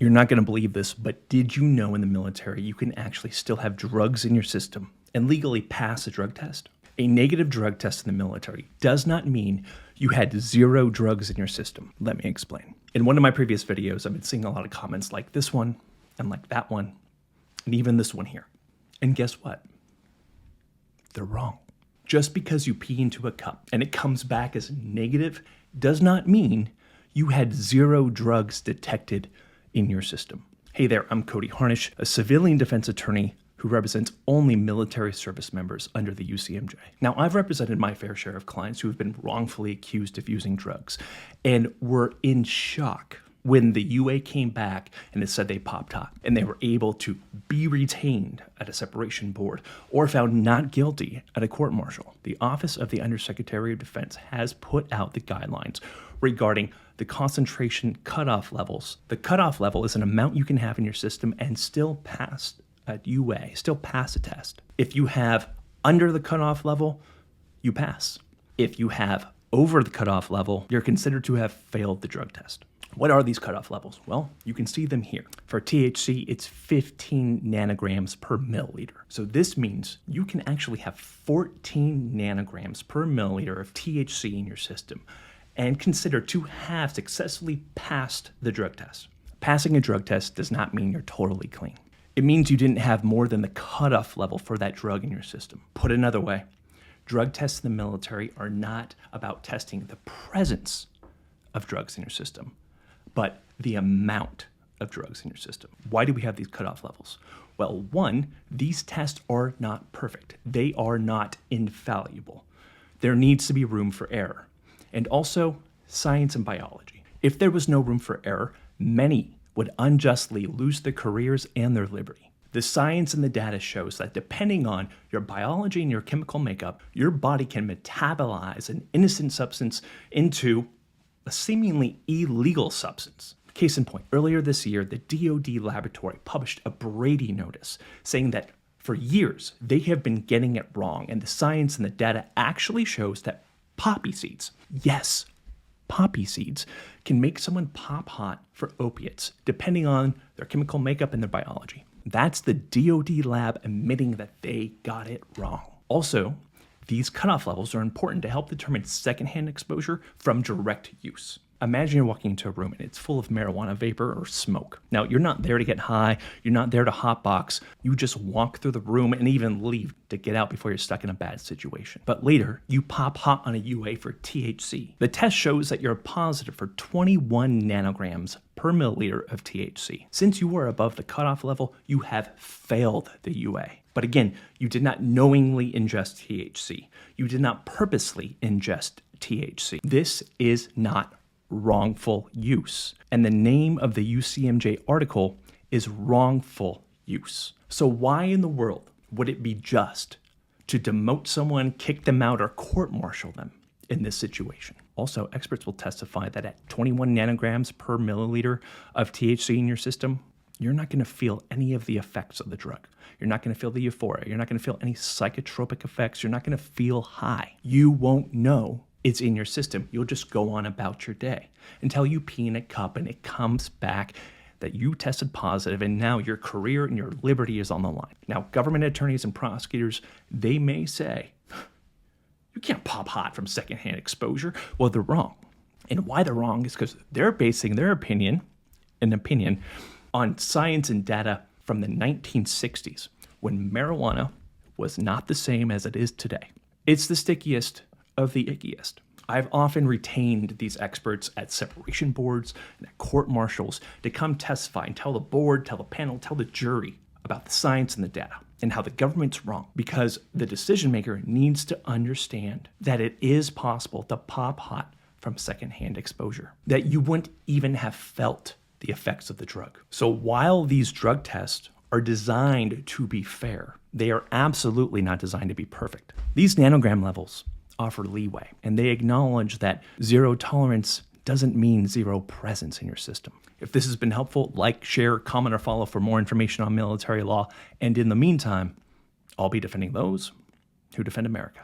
You're not going to believe this, but did you know in the military you can actually still have drugs in your system and legally pass a drug test? A negative drug test in the military does not mean you had 0 drugs in your system. Let me explain. In one of my previous videos, I've been seeing a lot of comments like this one and like that one and even this one here. And guess what? They're wrong. Just because you pee into a cup and it comes back as negative does not mean you had 0 drugs detected in your system. Hey there, I'm Cody Harnish, a civilian defense attorney who represents only military service members under the UCMJ. Now, I've represented my fair share of clients who have been wrongfully accused of using drugs and were in shock when the UA came back and it said they popped hot and they were able to be retained at a separation board or found not guilty at a court-martial. The Office of the Undersecretary of Defense has put out the guidelines regarding the concentration cutoff levels. The cutoff level is an amount you can have in your system and still pass at UA, still pass a test. If you have under the cutoff level, you pass. If you have over the cutoff level, you're considered to have failed the drug test. What are these cutoff levels? Well, you can see them here. For THC, it's 15 nanograms per milliliter. So this means you can actually have 14 nanograms per milliliter of THC in your system and consider to have successfully passed the drug test. Passing a drug test does not mean you're totally clean. It means you didn't have more than the cutoff level for that drug in your system. Put another way, drug tests in the military are not about testing the presence of drugs in your system, but the amount of drugs in your system. Why do we have these cutoff levels? Well, one, these tests are not perfect. They are not infallible. There needs to be room for error. And also, science and biology. If there was no room for error, many would unjustly lose their careers and their liberty. The science and the data shows that depending on your biology and your chemical makeup, your body can metabolize an innocent substance into a seemingly illegal substance. Case in point, earlier this year, the DoD laboratory published a Brady notice saying that for years, they have been getting it wrong, and the science and the data actually shows that poppy seeds, yes, poppy seeds, can make someone pop hot for opiates, depending on their chemical makeup and their biology. That's the DoD lab admitting that they got it wrong. Also, these cutoff levels are important to help determine secondhand exposure from direct use. Imagine you're walking into a room and it's full of marijuana vapor or smoke. Now, you're not there to get high, you're not there to hotbox, you just walk through the room and even leave to get out before you're stuck in a bad situation. But later, you pop hot on a UA for THC. The test shows that you're positive for 21 nanograms per milliliter of THC. Since you are above the cutoff level, you have failed the UA. But again, you did not knowingly ingest THC. You did not purposely ingest THC. This is not wrongful use. And the name of the UCMJ article is wrongful use. So why in the world would it be just to demote someone, kick them out, or court-martial them in this situation? Also, experts will testify that at 21 nanograms per milliliter of THC in your system, you're not going to feel any of the effects of the drug. You're not going to feel the euphoria. You're not going to feel any psychotropic effects. You're not going to feel high. You won't know it's in your system. You'll just go on about your day until you pee in a cup and it comes back that you tested positive and now your career and your liberty is on the line. Now, government attorneys and prosecutors, they may say, you can't pop hot from secondhand exposure. Well, they're wrong. And why they're wrong is because they're basing their opinion on science and data from the 1960s when marijuana was not the same as it is today. It's the stickiest of the ickiest. I've often retained these experts at separation boards and at court-martials to come testify and tell the board, tell the panel, tell the jury about the science and the data and how the government's wrong, because the decision maker needs to understand that it is possible to pop hot from secondhand exposure, that you wouldn't even have felt the effects of the drug. So while these drug tests are designed to be fair, they are absolutely not designed to be perfect. These nanogram levels offer leeway, and they acknowledge that zero tolerance doesn't mean zero presence in your system. If this has been helpful, like, share, comment, or follow for more information on military law. And in the meantime, I'll be defending those who defend America.